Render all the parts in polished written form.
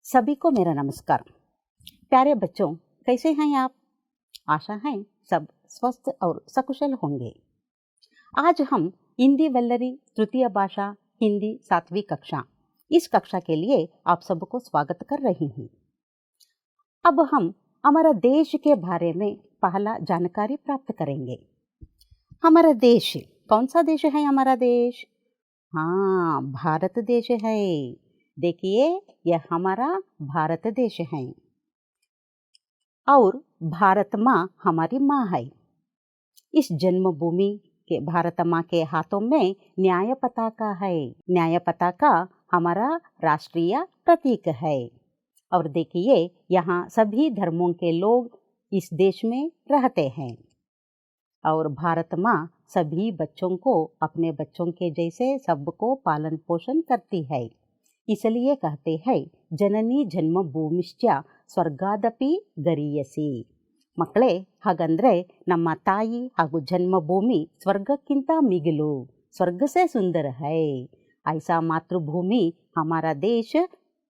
सभी को मेरा नमस्कार। प्यारे बच्चों, कैसे हैं आप? आशा है सब स्वस्थ और सकुशल होंगे। आज हम हिंदी वल्लरी तृतीय भाषा हिंदी 7वीं कक्षा इस कक्षा के लिए आप सबको स्वागत कर रही हूँ। अब हम हमारा देश के बारे में पहला जानकारी प्राप्त करेंगे। हमारा देश कौन सा देश है? हमारा देश हाँ, भारत देश है। देखिए, यह हमारा भारत देश है और भारत माँ हमारी माँ है। इस जन्मभूमि के भारत माँ के हाथों में न्याय पताका है। न्याय पताका हमारा राष्ट्रीय प्रतीक है। और देखिए, यहाँ सभी धर्मों के लोग इस देश में रहते हैं और भारत माँ सभी बच्चों को अपने बच्चों के जैसे सबको पालन पोषण करती है। इसलिए कहते हैं, ಜನನಿ ಜನ್ಮಭೂಮಿಶ್ಚ ಸ್ವರ್ಗಾದಪಿ ಗರೀಯಸಿ. ಮಕ್ಕಳೇ, ಹಾಗಂದ್ರೆ ನಮ್ಮ ತಾಯಿ ಹಾಗೂ ಜನ್ಮಭೂಮಿ ಸ್ವರ್ಗಕ್ಕಿಂತ ಮಿಗಿಲು, स्वर्ग से सुंदर है। ऐसा मातृभूमि हमारा देश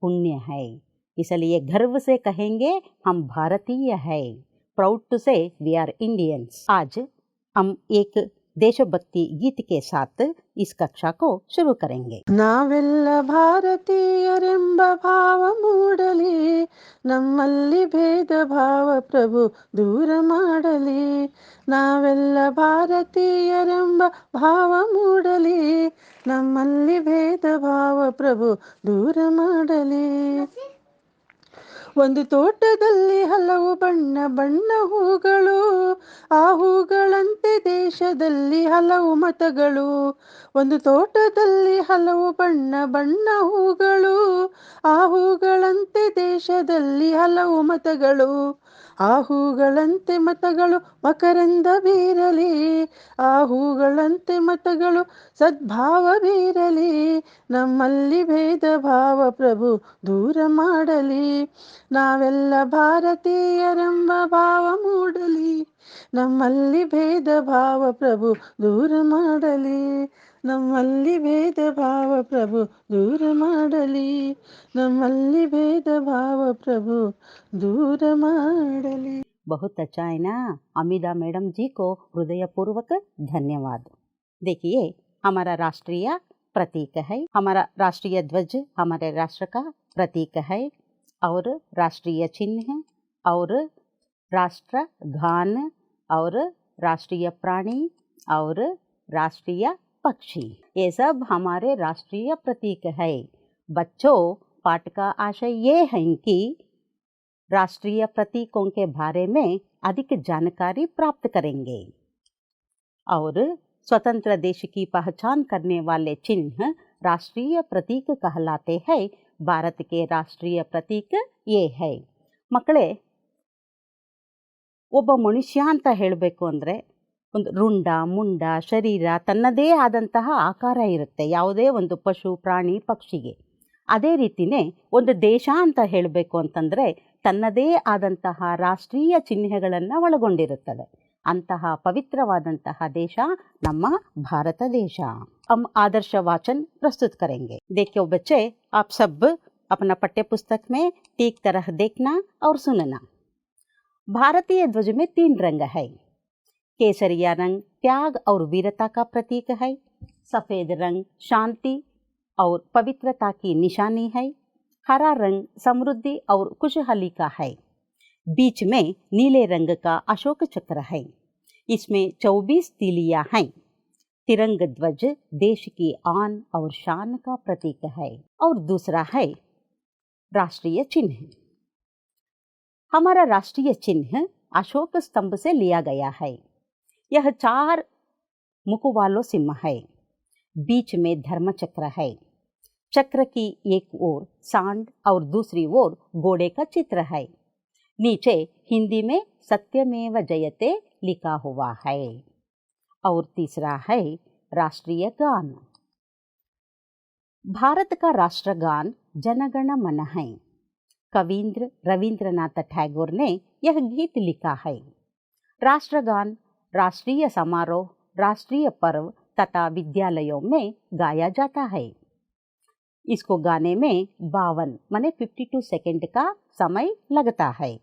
पुण्य है। इसलिए गर्व से कहेंगे हम भारतीय है। प्राउड टू से वी आर इंडियंस। आज हम एक देशभक्ति गीत के साथ इस कक्षा को शुरू करेंगे। ನಾವೆಲ್ಲ ಭಾರತೀಯರೆಂಬ ಭಾವ ಮೂಡಲಿ, ನಮ್ಮಲ್ಲಿ ಭೇದ ಭಾವ ಪ್ರಭು ದೂರ ಮಾಡಲಿ. ನಾವೆಲ್ಲ ಭಾರತೀಯರೆಂಬ ಭಾವ ಮೂಡಲಿ, ನಮ್ಮಲ್ಲಿ ಭೇದ ಭಾವ ಪ್ರಭು ದೂರ ಮಾಡಲಿ. ಒಂದು ತೋಟದಲ್ಲಿ ಹಲವು ಬಣ್ಣ ಬಣ್ಣ ಹೂಗಳು, ಆ ಹೂಗಳಂತೆ ದೇಶದಲ್ಲಿ ಹಲವು ಮತಗಳು. ಒಂದು ತೋಟದಲ್ಲಿ ಹಲವು ಬಣ್ಣ ಬಣ್ಣ ಹೂಗಳು, ಆ ಹೂಗಳಂತೆ ದೇಶದಲ್ಲಿ ಹಲವು ಮತಗಳು. ಆ ಹೂಗಳಂತೆ ಮತಗಳು ಮಕರಂದ ಬೀರಲಿ, ಆ ಹೂಗಳಂತೆ ಮತಗಳು ಸದ್ಭಾವ ಬೀರಲಿ. ನಮ್ಮಲ್ಲಿ ಭೇದ ಭಾವ ಪ್ರಭು ದೂರ ಮಾಡಲಿ. ನಾವೆಲ್ಲ ಭಾರತೀಯರೆಂಬ ಭಾವ ಮೂಡಲಿ, ನಮ್ಮಲ್ಲಿ ಭೇದ ಭಾವ ಪ್ರಭು ದೂರ ಮಾಡಲಿ. ನಮ್ಮಲ್ಲಿ ಭೇದ ಭಾವ ಪ್ರಭು दूर ಮಾಡಲಿ. ನಮ್ಮಲ್ಲಿ ಭೇದ ಭಾವ ಪ್ರಭು दूर ಮಾಡಲಿ. बहुत अच्छा है ना। अमिता मैडम जी को हृदयपूर्वक धन्यवाद। देखिए, हमारा राष्ट्रीय प्रतीक है। हमारा राष्ट्रीय ध्वज हमारे राष्ट्र का प्रतीक है और राष्ट्रीय चिन्ह और राष्ट्र गान और राष्ट्रीय प्राणी और राष्ट्रीय पक्षी, ये सब हमारे राष्ट्रीय प्रतीक है। बच्चों, पाठ का आशय ये है कि राष्ट्रीय प्रतीकों के बारे में अधिक जानकारी प्राप्त करेंगे और स्वतंत्र देश की पहचान करने वाले चिन्ह राष्ट्रीय प्रतीक कहलाते हैं। भारत के राष्ट्रीय प्रतीक ये है। ಮಕ್ಕಳೇ, ಒಬ್ಬ ಮನುಷ್ಯ ಅಂತ ಹೇಳಬೇಕು ಅಂದರೆ ಒಂದು ರುಂಡ ಮುಂಡ ಶರೀರ ತನ್ನದೇ ಆದಂತಹ ಆಕಾರ ಇರುತ್ತೆ ಯಾವುದೇ ಒಂದು ಪಶು ಪ್ರಾಣಿ ಪಕ್ಷಿಗೆ. ಅದೇ ರೀತಿಯೇ ಒಂದು ದೇಶ ಅಂತ ಹೇಳಬೇಕು ಅಂತಂದರೆ ತನ್ನದೇ ಆದಂತಹ ರಾಷ್ಟ್ರೀಯ ಚಿಹ್ನೆಗಳನ್ನು ಒಳಗೊಂಡಿರುತ್ತದೆ. ಅಂತಹ ಪವಿತ್ರವಾದಂತಹ ದೇಶ ನಮ್ಮ ಭಾರತ ದೇಶ. हम आदर्श वाचन प्रस्तुत करेंगे। देखिए बच्चे, आप सब अपना पाठ्य पुस्तक में ठीक तरह देखना और सुनना। भारतीय ध्वज में 3 रंग है। केसरिया रंग त्याग और वीरता का प्रतीक है। सफ़ेद रंग शांति और पवित्रता की निशानी है। हरा रंग समृद्धि और खुशहाली का है। बीच में नीले रंग का अशोक चक्र है। इसमें 24 तीलियां हैं। तिरंग ध्वज देश की आन और शान का प्रतीक है। और दूसरा है राष्ट्रीय चिन्ह। हमारा राष्ट्रीय चिन्ह अशोक स्तंभ से लिया गया है। यह 4 मुख वालों सिंह है। बीच में धर्म चक्र है। चक्र की एक ओर सांड और दूसरी ओर घोड़े का चित्र है। नीचे हिंदी में सत्यमेव जयते लिखा हुआ है। और तीसरा है राष्ट्रीय गान। भारत का राष्ट्रगान जनगण मन है। कविंद्र रविंद्रनाथ टैगोर ने यह गीत लिखा है। राष्ट्रगान राष्ट्रीय समारोह, राष्ट्रीय पर्व तथा विद्यालयों में गाया जाता है। इसको गाने में 52 माने 52 सेकंड का समय लगता है।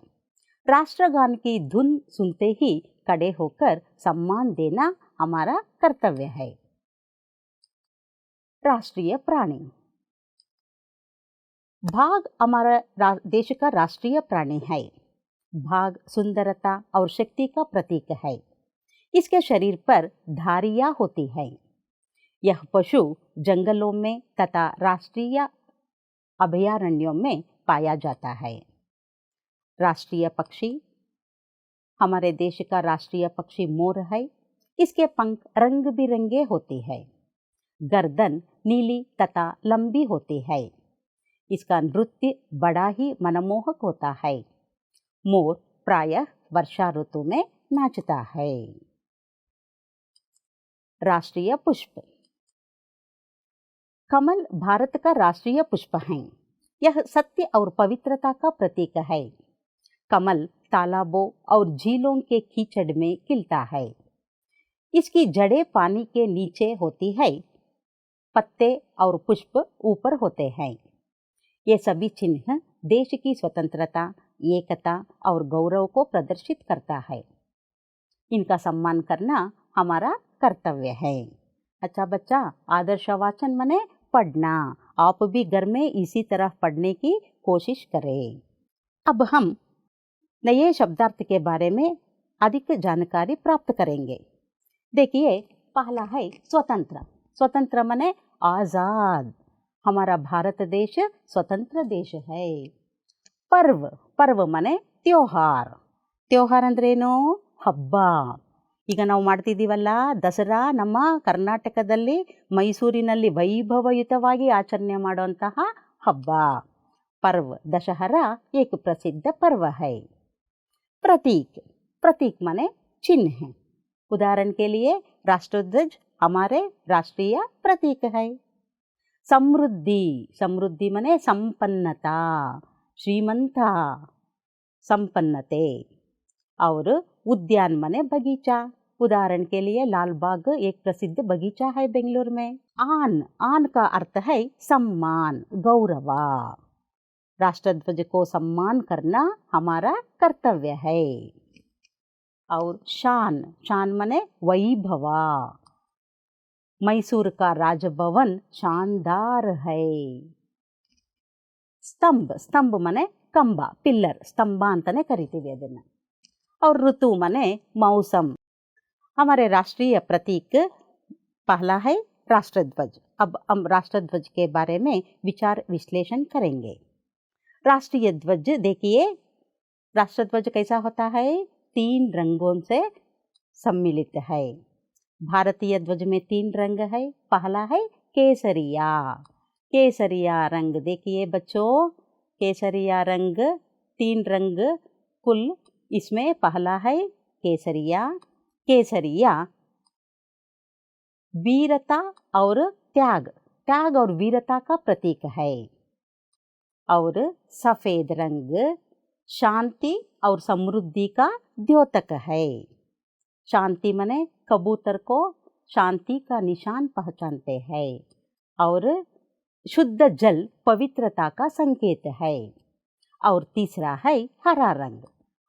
राष्ट्रगान की धुन सुनते ही खड़े होकर सम्मान देना हमारा कर्तव्य है। राष्ट्रीय प्राणी। बाघ हमारा देश का राष्ट्रीय प्राणी है। बाघ सुंदरता और शक्ति का प्रतीक है। इसके शरीर पर धारियां होती है। यह पशु जंगलों में तथा राष्ट्रीय अभयारण्यों में पाया जाता है। राष्ट्रीय पक्षी। हमारे देश का राष्ट्रीय पक्षी मोर है। इसके पंख रंग बिरंगे होते हैं। गर्दन नीली तथा लंबी होती है। इसका नृत्य बड़ा ही मनमोहक होता है। मोर प्रायः वर्षा ऋतु में नाचता है। राष्ट्रीय पुष्प। कमल भारत का राष्ट्रीय पुष्प है। यह सत्य और पवित्रता का प्रतीक है। कमल तालाबों और झीलों के कीचड़ में खिलता है। इसकी जड़ें पानी के नीचे होती है। पत्ते और पुष्प ऊपर होते हैं। ये सभी चिन्ह देश की स्वतंत्रता, एकता और गौरव को प्रदर्शित करता है। इनका सम्मान करना हमारा कर्तव्य है। अच्छा बच्चा, आदर्श वाचन माने पढ़ना। आप भी घर में इसी तरह पढ़ने की कोशिश करें। अब हम नए शब्दार्थ के बारे में अधिक जानकारी प्राप्त करेंगे। देखिए, पहला है स्वतंत्र। स्वतंत्र माने आजाद। हमारा भारत देश स्वतंत्र देश है। पर्व। पर्व माने त्योहार। त्योहार ಅಂದ್ರೇನು? ಹಬ್ಬ. ಈಗ ನಾವು ಮಾಡ್ತಿದ್ದೀವಲ್ಲ ದಸರಾ, ನಮ್ಮ ಕರ್ನಾಟಕದಲ್ಲಿ ಮೈಸೂರಿನಲ್ಲಿ ವೈಭವಯುತವಾಗಿ ಆಚರಣೆ ಮಾಡುವಂತಹ ಹಬ್ಬ पर्व। दशहरा एक प्रसिद्ध पर्व है। प्रतीक। प्रतीक माने चिन्ह है। उदाहरण के लिए राष्ट्रध्वज हमारे राष्ट्रीय प्रतीक है। समृद्धि। समृद्धि माने संपन्नता, श्रीमंत, संपन्नते। और उद्यान माने बगीचा। उदाहरण के लिए लाल बाग एक प्रसिद्ध बगीचा है बेंगलुरु में। आन। आन का अर्थ है सम्मान, गौरव। राष्ट्रध्वज को सम्मान करना हमारा कर्तव्य है। और शान। शान माने वैभव। मैसूर का राजभवन शानदार है। स्तंभ। स्तंभ माने कंब, पिಲ್ಲರ್, ಸ್ತಂಭ ಅಂತಾನೆ ಕರಿತೀವಿ ಅದನ್ನ। और ऋतु माने मौसम। हमारे राष्ट्रीय प्रतीक पहला है राष्ट्रध्वज। अब हम राष्ट्रध्वज के बारे में विचार विश्लेषण करेंगे। राष्ट्रीय ध्वज देखिए, राष्ट्रध्वज कैसा होता है? 3 रंगों से सम्मिलित है। भारतीय ध्वज में 3 रंग है। पहला है केसरिया। केसरिया रंग देखिए बच्चों, केसरिया रंग 3 रंग कुल, इसमें पहला है केसरिया। केसरिया वीरता और त्याग, त्याग और वीरता का प्रतीक है। और सफेद रंग शांति और समृद्धि का द्योतक है। शांति माने कबूतर को शांति का निशान पहचानते हैं। और शुद्ध जल पवित्रता का संकेत है। और तीसरा है हरा रंग।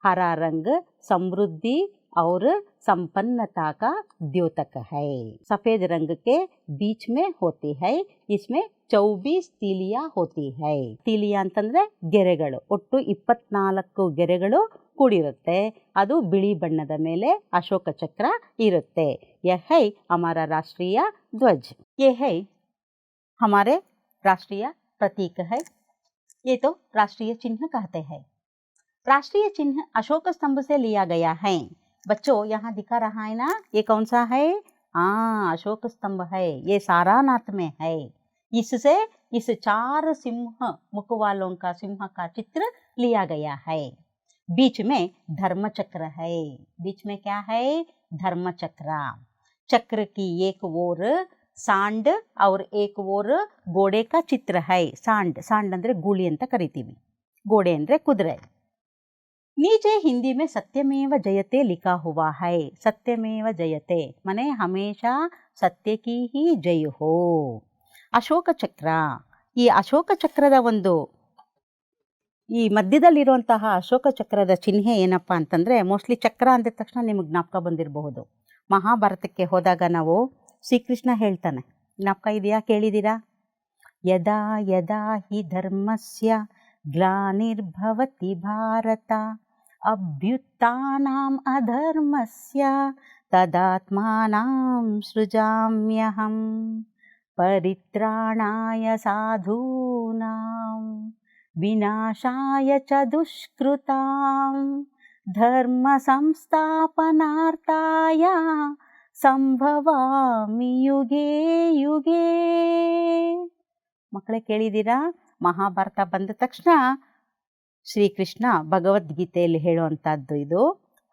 हरा रंग समृद्धि और संपन्नता का द्योतक है। सफेद रंग के बीच में होती है। इसमें 24 तीलियां होती है। तीलिया ಅಂತಂದ್ರೆ ಗೆರೆಗಳು, ಒಟ್ಟು 24 ಗೆರೆಗಳು ಕೂಡಿರುತ್ತೆ। ಅದು ಬಿಳಿ ಬಣ್ಣದ ಮೇಲೆ ಅಶೋಕ ಚಕ್ರ ಇರುತ್ತೆ। यह है हमारा राष्ट्रीय ध्वज। ये है हमारे राष्ट्रीय प्रतीक है। ये तो राष्ट्रीय चिन्ह कहते हैं। राष्ट्रीय चिन्ह अशोक स्तंभ से लिया गया है। बच्चों यहाँ दिखा रहा है ना, ये कौन सा है? हाँ, अशोक स्तंभ है। ये सारनाथ में है। इससे इस 4 सिंह मुख वालों का सिंह का चित्र लिया गया है। बीच में धर्म चक्र है। बीच में क्या है? धर्म चक्र। चक्र की एक ओर सांड और एक ओर घोड़े का चित्र है। सांड, सांड ಅಂದ್ರೆ ಗೂಳಿ ಅಂತ ಕರಿತೀವಿ, घोड़े ಅಂದ್ರೆ ಕುದುರೆ। नीचे हिंदी में सत्यमेव जयते लिखा हुआ है। सत्यमेव जयते माने हमेशा सत्य की ही जय हो। अशोक चक्र ಈ ಅಶೋಕ ಚಕ್ರದ ಈ ಮಧ್ಯದಲ್ಲಿರುವಂತಹ ಅಶೋಕ ಚಕ್ರದ ಚಿಹ್ನೆ ಏನಪ್ಪ ಅಂತಂದರೆ, ಮೋಸ್ಟ್ಲಿ ಚಕ್ರ ಅಂದಿದ ತಕ್ಷಣ ನಿಮಗೆ ಜ್ಞಾಪಕ ಬಂದಿರಬಹುದು. ಮಹಾಭಾರತಕ್ಕೆ ಹೋದಾಗ ನಾವು ಶ್ರೀಕೃಷ್ಣ ಹೇಳ್ತಾನೆ, ಜ್ಞಾಪಕ ಇದೆಯಾ, ಕೇಳಿದ್ದೀರಾ? ಯದಾ ಯದಾ ಹಿ ಧರ್ಮಸ್ಯ ಗ್ಲಾನಿರ್ಭವತಿ ಭಾರತ ಅಭ್ಯುತ್ಥಾನಾಂ ಅಧರ್ಮಸ್ಯ ತದಾತ್ಮಾನಾಂ ಸೃಜಾಮ್ಯಹಂ ಪರಿತ್ರಾಣಾಯ ಸಾಧೂನಾಂ ವಿನಾಶಾಯ ಚ ದುಷ್ಕೃತಾಂ ಧರ್ಮ ಸಂಸ್ಥಾಪನಾರ್ಥಾಯ ಸಂಭವಾಮಿ ಯುಗೇ ಯುಗೇ. ಮಕ್ಕಳೇ ಕೇಳಿದ್ದೀರಾ? ಮಹಾಭಾರತ ಬಂದ ತಕ್ಷಣ ಶ್ರೀಕೃಷ್ಣ ಭಗವದ್ಗೀತೆಯಲ್ಲಿ ಹೇಳುವಂಥದ್ದು ಇದು.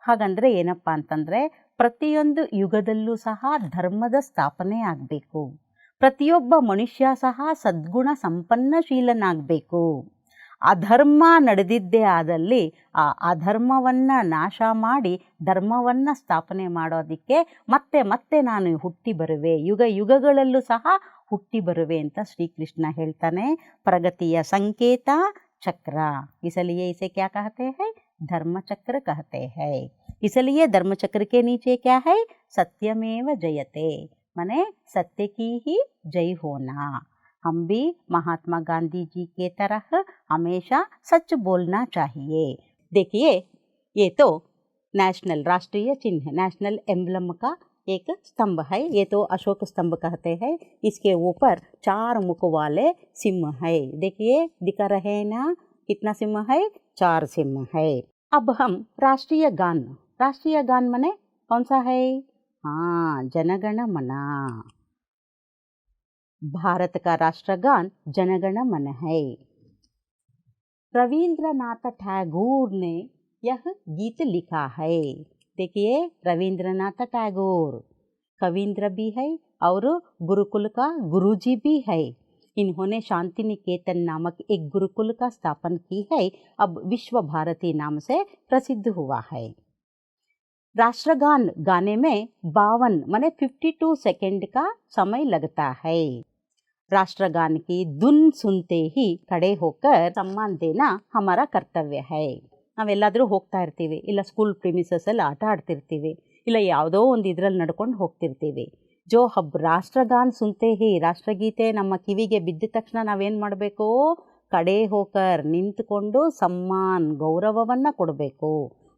ಹಾಗಂದರೆ ಏನಪ್ಪ ಅಂತಂದರೆ, ಪ್ರತಿಯೊಂದು ಯುಗದಲ್ಲೂ ಸಹ ಧರ್ಮದ ಸ್ಥಾಪನೆ ಆಗಬೇಕು. ಪ್ರತಿಯೊಬ್ಬ ಮನುಷ್ಯ ಸಹ ಸದ್ಗುಣ ಸಂಪನ್ನಶೀಲನಾಗಬೇಕು. ಅಧರ್ಮ ನಡೆದಿದ್ದೇ ಆದಲ್ಲಿ ಆ ಅಧರ್ಮವನ್ನು ನಾಶ ಮಾಡಿ ಧರ್ಮವನ್ನು ಸ್ಥಾಪನೆ ಮಾಡೋದಕ್ಕೆ ಮತ್ತೆ ಮತ್ತೆ ನಾನು ಹುಟ್ಟಿ ಬರುವೆ, ಯುಗ ಯುಗಗಳಲ್ಲೂ ಸಹ ಹುಟ್ಟಿ ಬರುವೆ ಅಂತ ಶ್ರೀಕೃಷ್ಣ ಹೇಳ್ತಾನೆ. ಪ್ರಗತಿಯ ಸಂಕೇತ ಚಕ್ರ, इसलिए इसे क्या कहते हैं? धर्म चक्र कहते हैं. इसलिए धर्म चक्र के नीचे क्या है? सत्यमेव जयते, माने सत्य की ही जय होना. हम भी महात्मा गांधी जी के तरह हमेशा सच बोलना चाहिए. देखिए, ये तो नेशनल राष्ट्रीय चिन्ह, नेशनल एम्बलम का एक स्तंभ है. ये तो अशोक स्तंभ कहते हैं. इसके ऊपर 4 मुख वाले सिंह है. देखिए, दिखा रहे हैं ना, कितना सिंह है? 4 सिंह है. अब हम राष्ट्रीय गान माने कौन सा है? हाँ, जनगण मन. भारत का राष्ट्रगान जनगण मन है. रविंद्रनाथ टैगोर ने यह गीत लिखा है. देखिए, रविंद्रनाथ टैगोर कविंद्र भी है और गुरुकुल का गुरुजी भी है. इन्होंने शांति निकेतन नामक एक गुरुकुल का स्थापन की है. अब विश्व भारती नाम से प्रसिद्ध हुआ है. राष्ट्रगान गाने में 52 माने 52 सेकंड का समय लगता है. राष्ट्रगान की धुन सुनते ही खड़े होकर सम्मान देना हमारा कर्तव्य है. ನಾವೆಲ್ಲಾದರೂ ಹೋಗ್ತಾ ಇರ್ತೀವಿ, ಇಲ್ಲ ಸ್ಕೂಲ್ ಪ್ರಿಮಿಸಸಲ್ಲಿ ಆಟ ಆಡ್ತಿರ್ತೀವಿ, ಇಲ್ಲ ಯಾವುದೋ ಒಂದು ಇದರಲ್ಲಿ ನಡ್ಕೊಂಡು ಹೋಗ್ತಿರ್ತೀವಿ. ಜೋ ಹಬ್ ರಾಷ್ಟ್ರಗಾನ್ ಸುನ್ತೆ ಹಿ, ರಾಷ್ಟ್ರಗೀತೆ ನಮ್ಮ ಕಿವಿಗೆ ಬಿದ್ದ ತಕ್ಷಣ ನಾವೇನು ಮಾಡಬೇಕು? ಕಡೆ ಹೋಕರ್ ನಿಂತುಕೊಂಡು ಸಮ್ಮಾನ್ ಗೌರವವನ್ನು ಕೊಡಬೇಕು.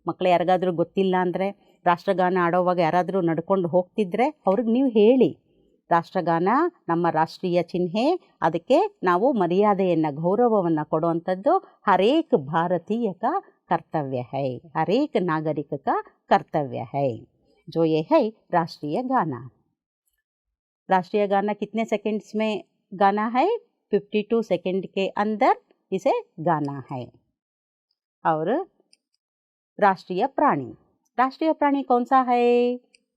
ಮಕ್ಕಳು ಯಾರಿಗಾದರೂ ಗೊತ್ತಿಲ್ಲ ಅಂದರೆ, ರಾಷ್ಟ್ರಗಾನ ಆಡೋವಾಗ ಯಾರಾದರೂ ನಡ್ಕೊಂಡು ಹೋಗ್ತಿದ್ರೆ ಅವ್ರಿಗೆ ನೀವು ಹೇಳಿ, ರಾಷ್ಟ್ರಗಾನ ನಮ್ಮ ರಾಷ್ಟ್ರೀಯ ಚಿಹ್ನೆ, ಅದಕ್ಕೆ ನಾವು ಮರ್ಯಾದೆಯನ್ನು ಗೌರವವನ್ನು ಕೊಡುವಂಥದ್ದು ಹರೇಕ್ ಭಾರತೀಯ का कर्तव्य है, हरेक नागरिक का कर्तव्य है. जो ये है राष्ट्रीय गाना. राष्ट्रीय गाना कितने सेकंड्स में गाना है? 52 सेकंड के अंदर इसे गाना है. और राष्ट्रीय प्राणी कौन सा है?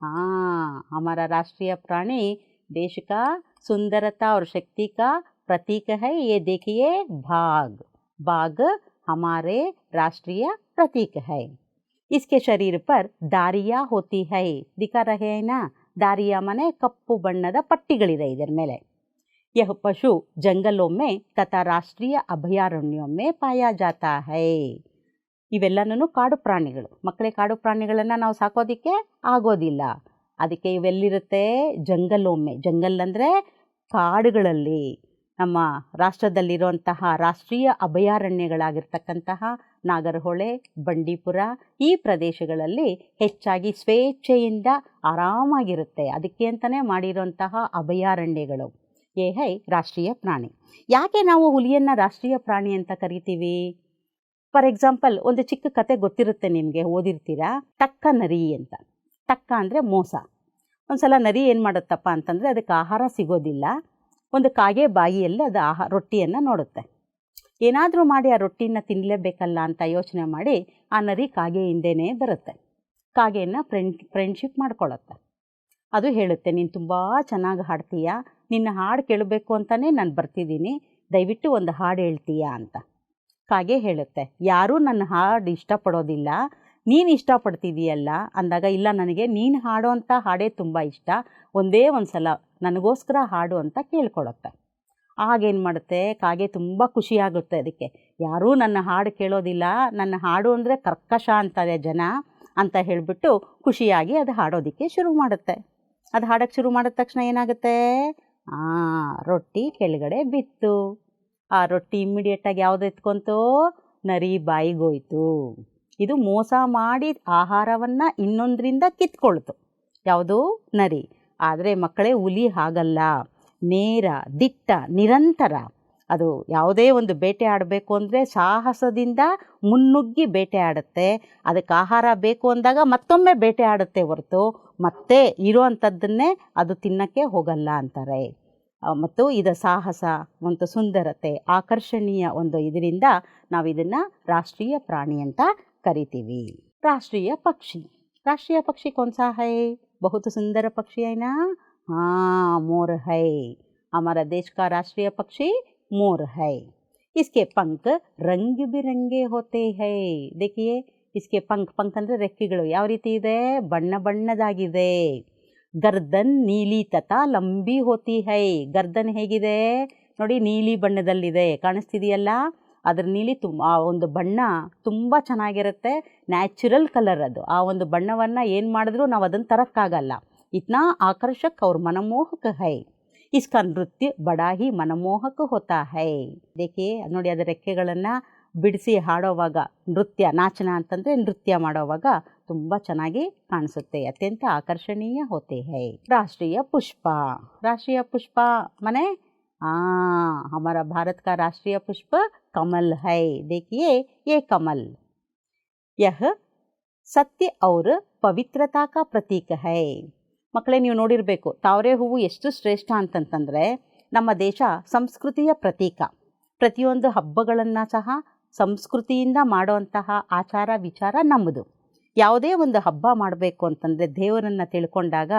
हाँ, हमारा राष्ट्रीय प्राणी देश का सुंदरता और शक्ति का प्रतीक है. ये देखिए, बाघ हमारे राष्ट्रीय प्रतीक है. इसके शरीर पर दारियाँ होती है. दिखा रहे हैं ना, दारियाँ माने कप्पु बಣ್ಣದ ಪಟ್ಟಿಗಳಿದೆ ಇದರ ಮೇಲೆ. यह पशु जंगलों में तथा राष्ट्रीय अभयारण्यों में पाया जाता है. ಇವೆಲ್ಲನೂ ಕಾಡು ಪ್ರಾಣಿಗಳು. ಮಕ್ಕಳೇ, ಕಾಡು ಪ್ರಾಣಿಗಳನ್ನು ನಾವು ಸಾಕೋದಕ್ಕೆ ಆಗೋದಿಲ್ಲ. ಅದಕ್ಕೆ ಇವೆಲ್ಲಿರುತ್ತೆ? ಜಂಗಲೊಮ್ಮೆ. ಜಂಗಲ್ ಅಂದರೆ ಕಾಡುಗಳಲ್ಲಿ. ನಮ್ಮ ರಾಷ್ಟ್ರದಲ್ಲಿರುವಂತಹ ರಾಷ್ಟ್ರೀಯ ಅಭಯಾರಣ್ಯಗಳಾಗಿರ್ತಕ್ಕಂತಹ ನಾಗರಹೊಳೆ, ಬಂಡೀಪುರ, ಈ ಪ್ರದೇಶಗಳಲ್ಲಿ ಹೆಚ್ಚಾಗಿ ಸ್ವೇಚ್ಛೆಯಿಂದ ಆರಾಮಾಗಿರುತ್ತೆ. ಅದಕ್ಕೆ ಅಂತಲೇ ಮಾಡಿರುವಂತಹ ಅಭಯಾರಣ್ಯಗಳು. ಏ ಹೈ ರಾಷ್ಟ್ರೀಯ ಪ್ರಾಣಿ. ಯಾಕೆ ನಾವು ಹುಲಿಯನ್ನು ರಾಷ್ಟ್ರೀಯ ಪ್ರಾಣಿ ಅಂತ ಕರಿತೀವಿ? ಫಾರ್ ಎಕ್ಸಾಂಪಲ್, ಒಂದು ಚಿಕ್ಕ ಕತೆ ಗೊತ್ತಿರುತ್ತೆ ನಿಮಗೆ, ಓದಿರ್ತೀರಾ, ಟಕ್ಕ ನರಿ ಅಂತ. ಟಕ್ಕ ಅಂದರೆ ಮೋಸ. ಒಂದು ಸಲ ನರಿ ಏನು ಮಾಡುತ್ತಪ್ಪ ಅಂತಂದರೆ, ಅದಕ್ಕೆ ಆಹಾರ ಸಿಗೋದಿಲ್ಲ. ಒಂದು ಕಾಗೆ ಬಾಯಿಯಲ್ಲಿ ಅದು ರೊಟ್ಟಿಯನ್ನು ನೋಡುತ್ತೆ. ಏನಾದರೂ ಮಾಡಿ ಆ ರೊಟ್ಟಿನ ತಿನ್ನಲೇಬೇಕಲ್ಲ ಅಂತ ಯೋಚನೆ ಮಾಡಿ ಆ ನರಿ ಕಾಗೆ ಹಿಂದೆನೇ ಬರುತ್ತೆ. ಕಾಗೆಯನ್ನು ಫ್ರೆಂಡ್ಶಿಪ್ ಮಾಡ್ಕೊಳ್ಳುತ್ತೆ. ಅದು ಹೇಳುತ್ತೆ, ನೀನು ತುಂಬ ಚೆನ್ನಾಗಿ ಹಾಡ್ತೀಯ, ನಿನ್ನ ಹಾಡು ಕೇಳಬೇಕು ಅಂತಲೇ ನಾನು ಬರ್ತಿದ್ದೀನಿ, ದಯವಿಟ್ಟು ಒಂದು ಹಾಡು ಹೇಳ್ತೀಯಾ ಅಂತ. ಕಾಗೆ ಹೇಳುತ್ತೆ, ಯಾರೂ ನನ್ನ ಹಾಡು ಇಷ್ಟಪಡೋದಿಲ್ಲ, ನೀನು ಇಷ್ಟಪಡ್ತಿದೀಯಲ್ಲ ಅಂದಾಗ, ಇಲ್ಲ, ನನಗೆ ನೀನು ಹಾಡೋ ಅಂಥ ಹಾಡೇ ತುಂಬ ಇಷ್ಟ, ಒಂದೇ ಒಂದು ಸಲ ನನಗೋಸ್ಕರ ಹಾಡು ಅಂತ ಕೇಳ್ಕೊಳುತ್ತೆ. ಆಗೇನು ಮಾಡುತ್ತೆ, ಕಾಗೆ ತುಂಬ ಖುಷಿಯಾಗುತ್ತೆ ಅದಕ್ಕೆ. ಯಾರೂ ನನ್ನ ಹಾಡು ಕೇಳೋದಿಲ್ಲ, ನನ್ನ ಹಾಡು ಅಂದರೆ ಕರ್ಕಶ ಅಂತಾರೆ ಜನ ಅಂತ ಹೇಳಿಬಿಟ್ಟು ಖುಷಿಯಾಗಿ ಅದು ಹಾಡೋದಕ್ಕೆ ಶುರು ಮಾಡುತ್ತೆ. ಅದು ಹಾಡೋಕ್ಕೆ ಶುರು ಮಾಡಿದ ತಕ್ಷಣ ಏನಾಗುತ್ತೆ, ರೊಟ್ಟಿ ಕೆಳಗಡೆ ಬಿತ್ತು. ಆ ರೊಟ್ಟಿ ಇಮ್ಮಿಡಿಯೇಟಾಗಿ ಯಾವುದು ಎತ್ಕೊಂತು, ನರಿ ಬಾಯಿಗೋಯ್ತು. ಇದು ಮೋಸ ಮಾಡಿ ಆಹಾರವನ್ನು ಇನ್ನೊಂದರಿಂದ ಕಿತ್ಕೊಳ್ತು, ಯಾವುದು, ನರಿ. ಆದರೆ ಮಕ್ಕಳೇ, ಹುಲಿ ಹಾಗಲ್ಲ, ನೇರ ದಿಟ್ಟ ನಿರಂತರ. ಅದು ಯಾವುದೇ ಒಂದು ಬೇಟೆ ಆಡಬೇಕು ಅಂದರೆ ಸಾಹಸದಿಂದ ಮುನ್ನುಗ್ಗಿ ಬೇಟೆ ಆಡುತ್ತೆ. ಅದಕ್ಕೆ ಆಹಾರ ಬೇಕು ಅಂದಾಗ ಮತ್ತೊಮ್ಮೆ ಬೇಟೆ ಆಡುತ್ತೆ ಹೊರತು ಮತ್ತೆ ಇರುವಂಥದ್ದನ್ನೇ ಅದು ತಿನ್ನೋಕ್ಕೆ ಹೋಗಲ್ಲ ಅಂತಾರೆ. ಮತ್ತು ಇದರ ಸಾಹಸ ಒಂದು ಸುಂದರತೆ, ಆಕರ್ಷಣೀಯ ಒಂದು ಇದರಿಂದ ನಾವು ಇದನ್ನು ರಾಷ್ಟ್ರೀಯ ಪ್ರಾಣಿ ಅಂತ ಕರಿತೀವಿ. ರಾಷ್ಟ್ರೀಯ ಪಕ್ಷಿ, राष्ट्रीय पक्षी कौन सा है? बहुत सुंदर पक्षी है ना, हाँ मोर है। हमारा देश का राष्ट्रीय पक्षी मोर है। इसके पंख रंग बिरंगे होते हैं। देखिए इसके पंख ಅಂದರೆ ರೆಕ್ಕೆಗಳು ಯಾವ ರೀತಿ ಇದೆ, ಬಣ್ಣ ಬಣ್ಣದಾಗಿದೆ. ಗರ್ದನ್ ನೀಲಿ ತಥಾ ಲಂಬಿ ಹೋತಿ ಹೈ. ಗರ್ದನ್ ಹೇಗಿದೆ ನೋಡಿ, ನೀಲಿ ಬಣ್ಣದಲ್ಲಿದೆ, ಕಾಣಿಸ್ತಿದೆಯಲ್ಲ. ಅದರ ನೀಲಿ ಆ ಒಂದು ಬಣ್ಣ ತುಂಬ ಚೆನ್ನಾಗಿರುತ್ತೆ, ನ್ಯಾಚುರಲ್ ಕಲರ್ ಅದು. ಆ ಒಂದು ಬಣ್ಣವನ್ನು ಏನು ಮಾಡಿದ್ರೂ ನಾವು ಅದನ್ನು ತರೋಕ್ಕಾಗಲ್ಲ. ಇತ್ನಾ ಆಕರ್ಷಕ್ और मनमोहक है। इसका ನೃತ್ಯ ಬಡಾ ಹಿ ಮನಮೋಹಕ ಹೋತಾ ಹೈ. ದೇಖಿಯೇ ನೋಡಿ, ಅದರ ರೆಕ್ಕೆಗಳನ್ನು ಬಿಡಿಸಿ ಹಾಡೋವಾಗ ನೃತ್ಯ, ನಾಚನ ಅಂತಂದರೆ ನೃತ್ಯ ಮಾಡೋವಾಗ ತುಂಬ ಚೆನ್ನಾಗಿ ಕಾಣಿಸುತ್ತೆ, ಅತ್ಯಂತ ಆಕರ್ಷಣೀಯ ಹೋತೆ ಹೈ. ರಾಷ್ಟ್ರೀಯ ಪುಷ್ಪ, ರಾಷ್ಟ್ರೀಯ ಪುಷ್ಪ ಮನೆ हमारा भारत का राष्ट्रीय पुष्प कमल है। देखिए ये कमल, यह सत्य और पवित्रता का प्रतीक है. ಮಕ್ಕಳೇ, ನೀವು ನೋಡಿರಬೇಕು, ತಾವರೆ ಹೂವು ಎಷ್ಟು ಶ್ರೇಷ್ಠ ಅಂತಂತಂದರೆ ನಮ್ಮ ದೇಶ ಸಂಸ್ಕೃತಿಯ ಪ್ರತೀಕ. ಪ್ರತಿಯೊಂದು ಹಬ್ಬಗಳನ್ನು ಸಹ ಸಂಸ್ಕೃತಿಯಿಂದ ಮಾಡುವಂತಹ ಆಚಾರ ವಿಚಾರ ನಮ್ಮದು. ಯಾವುದೇ ಒಂದು ಹಬ್ಬ ಮಾಡಬೇಕು ಅಂತಂದರೆ ದೇವರನ್ನು ತಿಳ್ಕೊಂಡಾಗ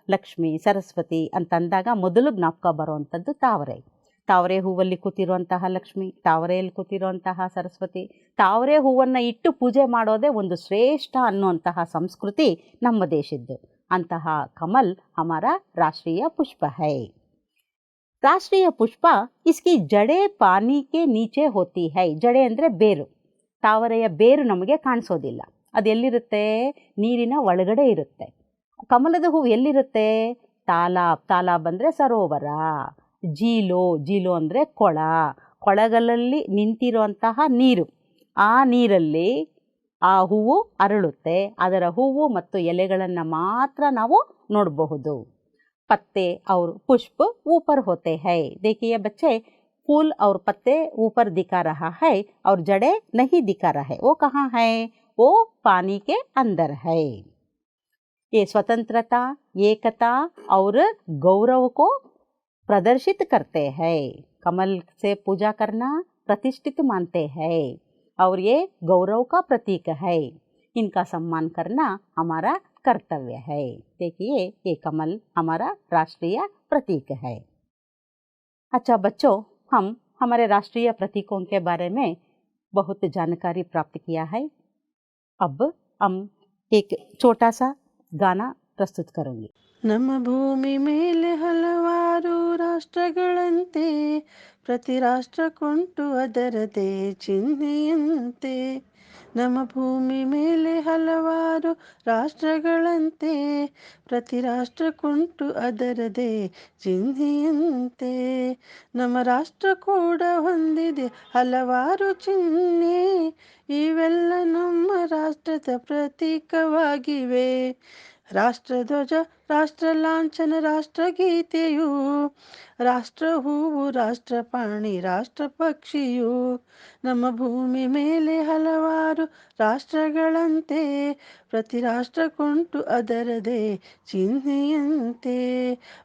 ಲಕ್ಷ್ಮಿ ಸರಸ್ವತಿ ಅಂತಂದಾಗ ಮೊದಲು ಜ್ಞಾಪಕ ಬರುವಂಥದ್ದು ತಾವರೆ. ತಾವರೆ ಹೂವಲ್ಲಿ ಕೂತಿರುವಂತಹ ಲಕ್ಷ್ಮಿ, ತಾವರೆಯಲ್ಲಿ ಕೂತಿರುವಂತಹ ಸರಸ್ವತಿ, ತಾವರೆ ಹೂವನ್ನು ಇಟ್ಟು ಪೂಜೆ ಮಾಡೋದೇ ಒಂದು ಶ್ರೇಷ್ಠ ಅನ್ನುವಂತಹ ಸಂಸ್ಕೃತಿ ನಮ್ಮ ದೇಶದ್ದು. ಅಂತಹ ಕಮಲ್ ಹಮಾರ ರಾಷ್ಟ್ರೀಯ ಪುಷ್ಪ ಹೈ. ರಾಷ್ಟ್ರೀಯ ಪುಷ್ಪ ಇಸ್ಕಿ ಜಡೆ ಪಾನಿಗೆ ನೀಚೆ ಹೋತಿ ಹೈ. ಜಡೆ ಅಂದರೆ ಬೇರು. ತಾವರೆಯ ಬೇರು ನಮಗೆ ಕಾಣಿಸೋದಿಲ್ಲ, ಅದು ಎಲ್ಲಿರುತ್ತೆ, ನೀರಿನ ಒಳಗಡೆ ಇರುತ್ತೆ. ಕಮಲದ ಹೂವು ಎಲ್ಲಿರುತ್ತೆ, ತಾಲಾಬ್ ಅಂದರೆ ಸರೋವರ, ಜೀಲು ಅಂದರೆ ಕೊಳ, ಕೊಳಗಳಲ್ಲಿ ನಿಂತಿರುವಂತಹ ನೀರು, ಆ ನೀರಲ್ಲಿ ಆ ಹೂವು ಅರಳುತ್ತೆ. ಅದರ ಹೂವು ಮತ್ತು ಎಲೆಗಳನ್ನು ಮಾತ್ರ ನಾವು ನೋಡಬಹುದು. पत्ते और पुष्प ऊपर होते हैं। देखिए बच्चे, फूल और पत्ते ऊपर दिखा रहा है और जड़े नहीं दिखा रहा है। वो कहाँ है, वो पानी के अंदर है। ये स्वतंत्रता, एकता और गौरव को प्रदर्शित करते हैं। कमल से पूजा करना प्रतिष्ठित मानते हैं और ये गौरव का प्रतीक है। इनका सम्मान करना हमारा कर्तव्य है। देखिए ये कमल हमारा राष्ट्रीय प्रतीक है। अच्छा बच्चों, हम हमारे राष्ट्रीय प्रतीकों के बारे में बहुत जानकारी प्राप्त किया है। अब हम एक छोटा सा गाना प्रस्तुत करेंगे। ನಮ್ಮ ಭೂಮಿ ಮೇಲೆ ಹಲವಾರು ರಾಷ್ಟ್ರಗಳಂತೆ, ಪ್ರತಿ ರಾಷ್ಟ್ರಕ್ಕುಂಟು ಅದರದೇ ಚಿಹ್ನೆಯಂತೆ. ನಮ್ಮ ಭೂಮಿ ಮೇಲೆ ಹಲವಾರು ರಾಷ್ಟ್ರಗಳಂತೆ, ಪ್ರತಿ ರಾಷ್ಟ್ರಕ್ಕುಂಟು ಅದರದೇ ಚಿಹ್ನೆಯಂತೆ. ನಮ್ಮ ರಾಷ್ಟ್ರ ಕೂಡ ಹೊಂದಿದೆ ಹಲವಾರು ಚಿಹ್ನೆ, ಇವೆಲ್ಲ ನಮ್ಮ ರಾಷ್ಟ್ರದ ಪ್ರತೀಕವಾಗಿವೆ. ರಾಷ್ಟ್ರಧ್ವಜ, ರಾಷ್ಟ್ರ ಲಾಂಛನ, ರಾಷ್ಟ್ರಗೀತೆಯು, ರಾಷ್ಟ್ರ ಹೂವು, ರಾಷ್ಟ್ರ ಪ್ರಾಣಿ, ರಾಷ್ಟ್ರ ಪಕ್ಷಿಯು. ನಮ್ಮ ಭೂಮಿ ಮೇಲೆ ಹಲವಾರು ರಾಷ್ಟ್ರಗಳಂತೆ, ಪ್ರತಿ ರಾಷ್ಟ್ರಕ್ಕುಂಟು ಅದರದೇ ಚಿಹ್ನೆಯಂತೆ.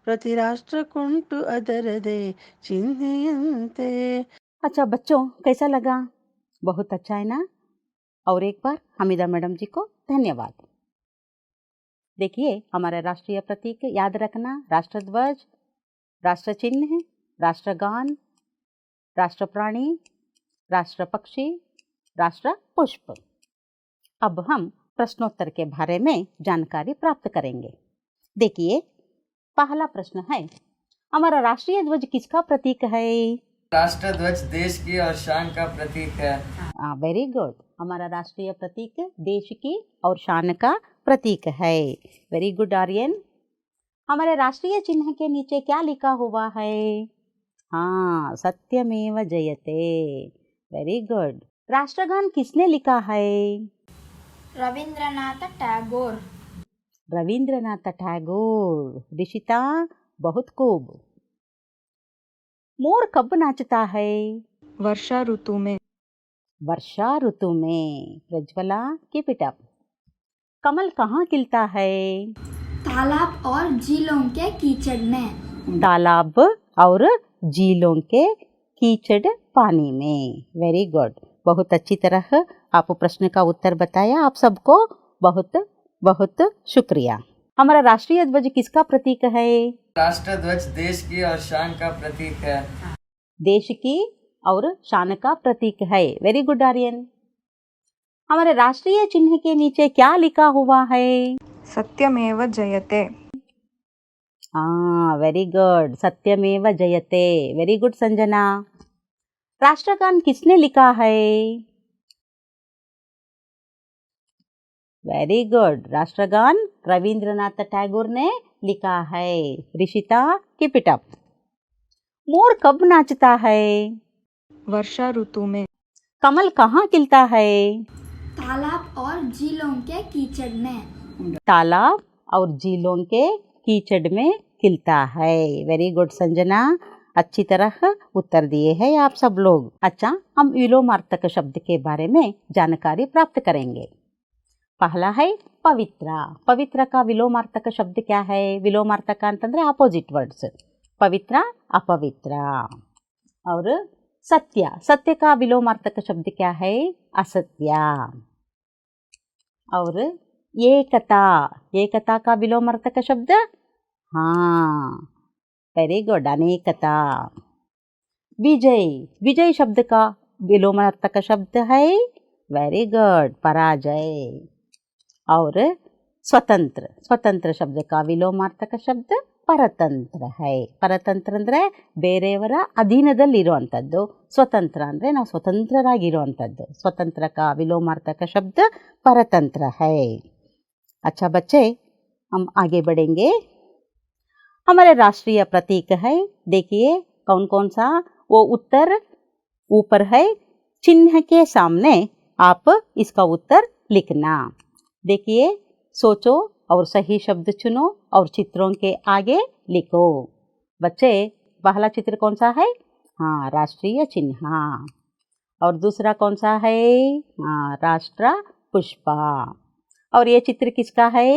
ಪ್ರತಿ ರಾಷ್ಟ್ರಕ್ಕುಂಟು ಅದರದೇ ಚಿಹ್ನೆಯಂತೆ. अच्छा बच्चों, कैसा लगा? बहुत अच्छा है ना? और एक बार हमीदा मैडम जी को धन्यवाद। देखिए हमारा राष्ट्रीय प्रतीक याद रखना, राष्ट्रध्वज, राष्ट्र चिन्ह, राष्ट्रगान, राष्ट्र प्राणी, राष्ट्र पक्षी, राष्ट्र पुष्प। अब हम प्रश्नोत्तर के बारे में जानकारी प्राप्त करेंगे। देखिए पहला प्रश्न है, हमारा राष्ट्रीय ध्वज किसका प्रतीक है? राष्ट्र ध्वज देश की और शान का प्रतीक है। Very good. हमारा राष्ट्रीय प्रतीक देश की और शान का प्रतीक है। Very good Aryan. हमारे राष्ट्रीय चिन्ह के नीचे क्या लिखा हुआ है? हाँ, सत्यमेव जयते। Very good. राष्ट्रगान किसने लिखा है? रविंद्रनाथ टैगोर। रविंद्रनाथ टैगोर। ऋषिता, बहुत खूब। मोर कब नाचता है? वर्षा ऋतु में। वर्षा ऋतु में। Prajwala, keep it up. कमल कहाँ खिलता है? तालाब और झीलों के कीचड़ में। तालाब और झीलों के कीचड़ पानी में। Very good. बहुत अच्छी तरह आप प्रश्न का उत्तर बताया। आप सबको बहुत बहुत शुक्रिया। हमारा राष्ट्रीय ध्वज किसका प्रतीक है? राष्ट्र ध्वज देश की और शान का प्रतीक है। देश की और शान का प्रतीक है। Very good Aryan. हमारे राष्ट्रीय चिन्ह के नीचे क्या लिखा हुआ है? सत्यमेव जयते। हाँ, वेरी गुड। सत्यमेव जयते। Very good Sanjana. राष्ट्रगान किसने लिखा है? Very good. राष्ट्रगान रविंद्रनाथ टैगोर ने लिखा है। Rishita, keep it up. मोर कब नाचता है? वर्षा ऋतु में। कमल कहाँ खिलता है? तालाब और झीलों के कीचड़ में। तालाब और झीलों के कीचड़ में खिलता है। Very good Sanjana. अच्छी तरह उत्तर दिए हैं आप सब लोग। अच्छा, हम विलोमार्थक शब्द के बारे में जानकारी प्राप्त करेंगे। पहला है पवित्र। पवित्र का विलोमार्थक शब्द क्या है? विलोमार्थक ಅಂತಂದ್ರೆ अपोजिट वर्ड्स। पवित्र, अपवित्र। और सत्य। सत्य का विलोमार्थक शब्द क्या है? असत्य। और एकता। एकता का विलोमार्थक शब्द? हाँ, वेरी गुड, अनेकता। विजय। विजय शब्द का विलोमार्थक शब्द है? वेरी गुड, पराजय। और स्वतंत्र। स्वतंत्र शब्द का विलोಮಾರ್ಥಕ ಶಬ್ದ ಪರತಂತ್ರ है। ಪರತಂತ್ರ ಅಂದರೆ ಬೇರೆಯವರ ಅಧೀನದಲ್ಲಿರುವಂಥದ್ದು, ಸ್ವತಂತ್ರ ಅಂದರೆ ನಾವು ಸ್ವತಂತ್ರರಾಗಿರುವಂಥದ್ದು। स्वतंत्र का विलोमार्थक शब्द परतंत्र है। अच्छा बच्चे, हम आगे बढ़ेंगे। हमारे राष्ट्रीय प्रतीक है, देखिए कौन कौन सा। वो उत्तर ऊपर है, चिन्ह के सामने आप इसका उत्तर लिखना। देखिए, सोचो और सही शब्द चुनो और चित्रों के आगे लिखो। बच्चे, पहला चित्र कौन सा है? हाँ, राष्ट्रीय चिन्ह। और दूसरा कौन सा है? हाँ, राष्ट्र पुष्प। और ये चित्र किसका है?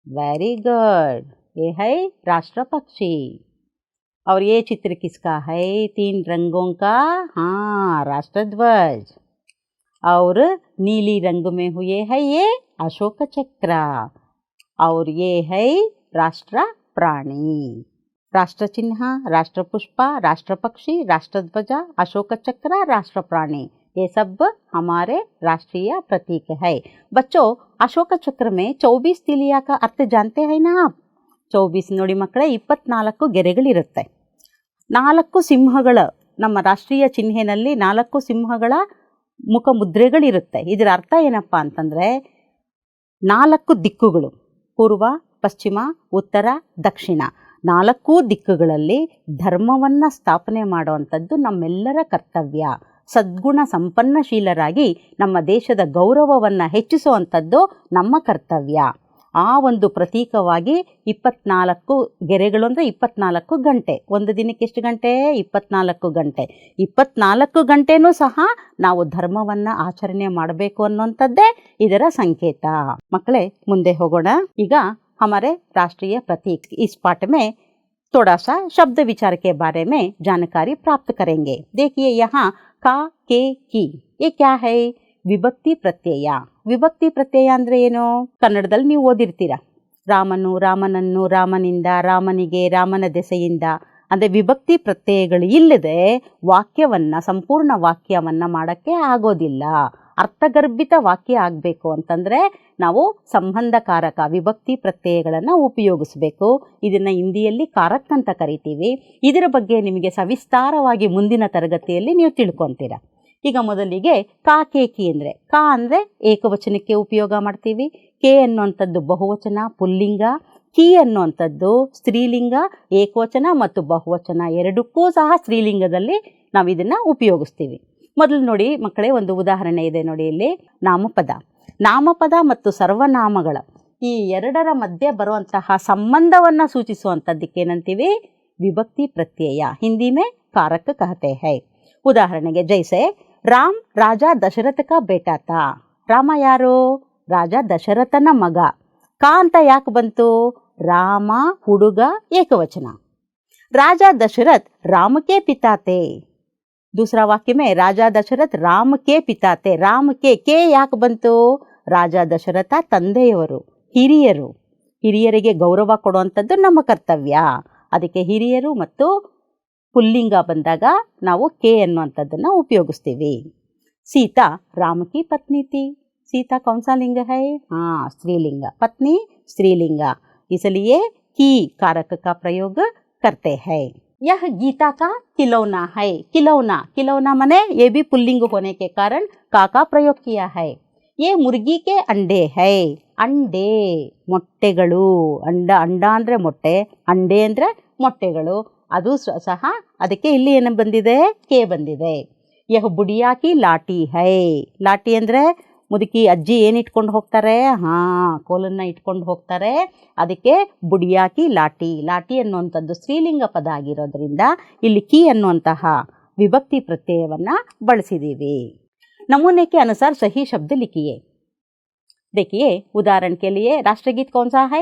वेरी गुड, ये है राष्ट्र पक्षी। और ये चित्र किसका है? 3 रंगों का, हाँ, राष्ट्र ध्वज। और नीली रंग में हुए है ये अशोक चक्र। और ये है राष्ट्र प्राणी। राष्ट्र चिन्ह, राष्ट्र पुष्प, राष्ट्र पक्षी, राष्ट्र ध्वजा, अशोक चक्र, राष्ट्र प्राणी, ये सब हमारे राष्ट्रीय प्रतीक है। बच्चों, अशोक चक्र में 24 तिलिया का अर्थ जानते हैं ना आप? 24 ನೋಡಿ ಮಕ್ಕಳೇ, 24 ಗೆರೆಗಳಿರುತ್ತೆ। 4 ಸಿಂಹಗಳ, ನಮ್ಮ ರಾಷ್ಟ್ರೀಯ ಚಿಹ್ನೆಯಲ್ಲಿ 4 ಸಿಂಹಗಳ ಮುಖ ಮುದ್ರೆಗಳಿರುತ್ತೆ। ಇದರ ಅರ್ಥ ಏನಪ್ಪ ಅಂತಂದರೆ 4 ದಿಕ್ಕುಗಳು, ಪೂರ್ವ, ಪಶ್ಚಿಮ, ಉತ್ತರ, ದಕ್ಷಿಣ, 4 ದಿಕ್ಕುಗಳಲ್ಲಿ ಧರ್ಮವನ್ನು ಸ್ಥಾಪನೆ ಮಾಡುವಂಥದ್ದು ನಮ್ಮೆಲ್ಲರ ಕರ್ತವ್ಯ। ಸದ್ಗುಣ ಸಂಪನ್ನಶೀಲರಾಗಿ ನಮ್ಮ ದೇಶದ ಗೌರವವನ್ನು ಹೆಚ್ಚಿಸುವಂಥದ್ದು ನಮ್ಮ ಕರ್ತವ್ಯ। ಆ ಒಂದು ಪ್ರತೀಕವಾಗಿ 24 ಗೆರೆಗಳು ಅಂದರೆ 24 ಗಂಟೆ। ಒಂದು ದಿನಕ್ಕೆ ಎಷ್ಟು ಗಂಟೆ? 24 ಗಂಟೆ। 24 ಗಂಟೆನೂ ಸಹ ನಾವು ಧರ್ಮವನ್ನು ಆಚರಣೆ ಮಾಡಬೇಕು ಅನ್ನುವಂಥದ್ದೇ ಇದರ ಸಂಕೇತ। ಮಕ್ಕಳೇ, ಮುಂದೆ ಹೋಗೋಣ। ಈಗ हमारे राष्ट्रीय प्रतीक, इस पाठ में थोड़ा सा शब्द विचार के बारे में जानकारी प्राप्त करेंगे। देखिए यहाँ का, के, की, ये क्या है? ವಿಭಕ್ತಿ ಪ್ರತ್ಯಯ। ವಿಭಕ್ತಿ ಪ್ರತ್ಯಯ ಅಂದರೆ ಏನು? ಕನ್ನಡದಲ್ಲಿ ನೀವು ಓದಿರ್ತೀರ, ರಾಮನು, ರಾಮನನ್ನು, ರಾಮನಿಂದ, ರಾಮನಿಗೆ, ರಾಮನ ದೆಸೆಯಿಂದ, ಅಂದರೆ ವಿಭಕ್ತಿ ಪ್ರತ್ಯಯಗಳು ಇಲ್ಲದೆ ವಾಕ್ಯವನ್ನು, ಸಂಪೂರ್ಣ ವಾಕ್ಯವನ್ನು ಮಾಡೋಕ್ಕೆ ಆಗೋದಿಲ್ಲ। ಅರ್ಥಗರ್ಭಿತ ವಾಕ್ಯ ಆಗಬೇಕು ಅಂತಂದರೆ ನಾವು ಸಂಬಂಧಕಾರಕ ವಿಭಕ್ತಿ ಪ್ರತ್ಯಯಗಳನ್ನು ಉಪಯೋಗಿಸಬೇಕು. ಇದನ್ನು ಹಿಂದಿಯಲ್ಲಿ ಕಾರಕ್ ಅಂತ ಕರಿತೀವಿ. ಇದರ ಬಗ್ಗೆ ನಿಮಗೆ ಸವಿಸ್ತಾರವಾಗಿ ಮುಂದಿನ ತರಗತಿಯಲ್ಲಿ ನೀವು ತಿಳ್ಕೊತೀರ. ಈಗ ಮೊದಲಿಗೆ ಕಾ ಕೆ ಕಿ ಅಂದರೆ ಕಾ ಅಂದರೆ ಏಕವಚನಕ್ಕೆ ಉಪಯೋಗ ಮಾಡ್ತೀವಿ. ಕೆ ಅನ್ನುವಂಥದ್ದು ಬಹುವಚನ ಪುಲ್ಲಿಂಗ, ಕಿ ಅನ್ನುವಂಥದ್ದು ಸ್ತ್ರೀಲಿಂಗ ಏಕವಚನ ಮತ್ತು ಬಹುವಚನ ಎರಡಕ್ಕೂ ಸಹ ಸ್ತ್ರೀಲಿಂಗದಲ್ಲಿ ನಾವು ಇದನ್ನು ಉಪಯೋಗಿಸ್ತೀವಿ. ಮೊದಲು ನೋಡಿ ಮಕ್ಕಳೇ, ಒಂದು ಉದಾಹರಣೆ ಇದೆ ನೋಡಿ ಇಲ್ಲಿ. ನಾಮಪದ ಮತ್ತು ಸರ್ವನಾಮಗಳ ಈ ಎರಡರ ಮಧ್ಯೆ ಬರುವಂತಹ ಸಂಬಂಧವನ್ನು ಸೂಚಿಸುವಂಥದ್ದಕ್ಕೆ ಏನಂತೀವಿ? ವಿಭಕ್ತಿ ಪ್ರತ್ಯಯ. ಹಿಂದಿ ಮೇ कारक कहते हैं. ಉದಾಹರಣೆಗೆ ಜೈಸೆ ರಾಮ್ ರಾಜ ದಶರಥ ಕಾ ಬೇಟಾ ತಾ. ರಾಮ ಯಾರು? ರಾಜ ದಶರಥನ ಮಗ. ಕಾ ಅಂತ ಯಾಕೆ ಬಂತು? ರಾಮ ಹುಡುಗ ಏಕವಚನ. ರಾಜ ದಶರಥ ರಾಮ ಕೆ ಪಿತಾ थे. दूसरा वाक्य में राजा दशरथ राम के पिता थे. ರಾಮ ಕೆ ಯಾಕೆ ಬಂತು? ರಾಜ ದಶರಥ ತಂದೆಯವರು, ಹಿರಿಯರಿಗೆ ಗೌರವ ಕೊಡುವಂಥದ್ದು ನಮ್ಮ ಕರ್ತವ್ಯ. ಅದಕ್ಕೆ ಹಿರಿಯರು ಮತ್ತು ಪುಲ್ಲಿಂಗ ಬಂದಾಗ ನಾವು ಕೆ ಅನ್ನುವಂಥದ್ದನ್ನು ಉಪಯೋಗಿಸ್ತೀವಿ. ಸೀತಾ ರಾಮ ಕಿ ಪತ್ನಿ ಥी. सीता कौन सा लिंग है? हाँ, स्त्रीलिंग. पत्नी स्त्रीलिंग, इसलिए की कारक का प्रयोग करते हैं. यह गीता का खिलौना है. खिलौना मने ये भी पुल्लिंग होने के कारण का प्रयोग किया है. ये मुर्गी के अंडे है. अंडे ಮೊಟ್ಟೆಗಳು. ಅಂಡ ಅಂದರೆ ಮೊಟ್ಟೆ, ಅಂಡೆ ಅಂದರೆ ಮೊಟ್ಟೆಗಳು. ಅದು ಸಹ ಅದಕ್ಕೆ ಇಲ್ಲಿ ಏನು ಬಂದಿದೆ? ಕೆ ಬಂದಿದೆ. ಯಹ ಬುಡಿಯಾ ಕಿ ಲಾಟಿ ಹೈ. ಲಾಟಿ ಅಂದರೆ ಮುದುಕಿ ಅಜ್ಜಿ ಏನು ಇಟ್ಕೊಂಡು ಹೋಗ್ತಾರೆ? ಕೋಲನ್ನು ಇಟ್ಕೊಂಡು ಹೋಗ್ತಾರೆ. ಅದಕ್ಕೆ ಬುಡಿಯಾಕಿ ಲಾಟಿ ಅನ್ನುವಂಥದ್ದು ಸ್ತ್ರೀಲಿಂಗ ಪದ ಆಗಿರೋದ್ರಿಂದ ಇಲ್ಲಿ ಕಿ ಅನ್ನುವಂತಹ ವಿಭಕ್ತಿ ಪ್ರತ್ಯಯವನ್ನು ಬಳಸಿದ್ದೀವಿ. नमूने के अनुसार सही शब्द लिखिए. देखिए उदाहरण के लिए राष्ट्रगीत कौन सा है?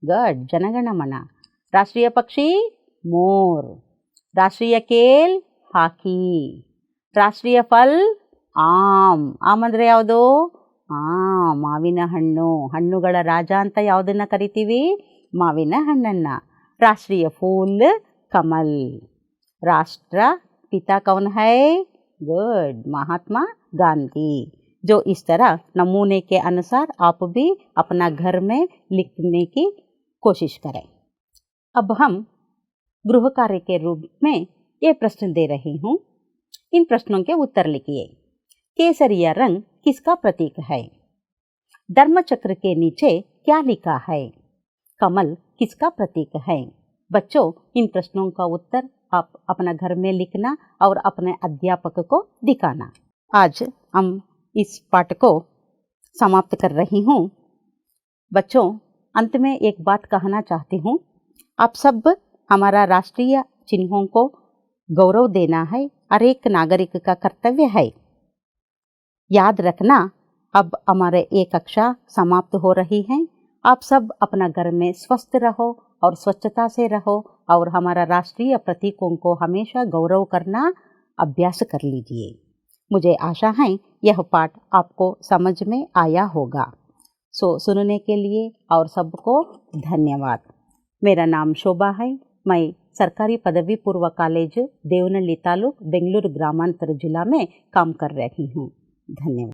गुड, जनगण मन. राष्ट्रीय पक्षी मोर. राष्ट्रीय खेल हाकी. राष्ट्रीय फल ಆಮ್ ಅಂದರೆ ಯಾವುದು? ಮಾವಿನ ಹಣ್ಣು. ಹಣ್ಣುಗಳ ರಾಜ ಅಂತ ಯಾವುದನ್ನು ಕರಿತೀವಿ? ಮಾವಿನ ಹಣ್ಣನ್ನು. ರಾಷ್ಟ್ರೀಯ ಫೂಲ್ ಕಮಲ್. ರಾಷ್ಟ್ರ पिता कौन है? गुड, महात्मा गांधी. जो इस तरह नमूने के अनुसार आप भी अपना घर में लिखने की कोशिश करें. अब हम गृह कार्य के रूप में ये प्रश्न दे रही हूँ. इन प्रश्नों के उत्तर लिखिए. केसरिया रंग किसका प्रतीक है? धर्मचक्र के नीचे क्या लिखा है? कमल किसका प्रतीक है? बच्चों, इन प्रश्नों का उत्तर आप अपना घर में लिखना और अपने अध्यापक को दिखाना. आज हम इस पाठ को समाप्त कर रही हूँ. बच्चों, अंत में एक बात कहना चाहती हूँ. आप सब हमारा राष्ट्रीय चिन्हों को गौरव देना है. हर एक नागरिक का कर्तव्य है. याद रखना, अब हमारे ये कक्षा समाप्त हो रही हैं. आप सब अपना घर में स्वस्थ रहो और स्वच्छता से रहो और हमारा राष्ट्रीय प्रतीकों को हमेशा गौरव करना अभ्यास कर लीजिए. मुझे आशा है यह पाठ आपको समझ में आया होगा. सुनने के लिए और सबको धन्यवाद. मेरा नाम शोभा है. मैं सरकारी पदवी पूर्व कॉलेज देवनहल्ली तालुक बेंगलुरु ग्रामांतर जिला में काम कर रही हूँ. धन्यवाद.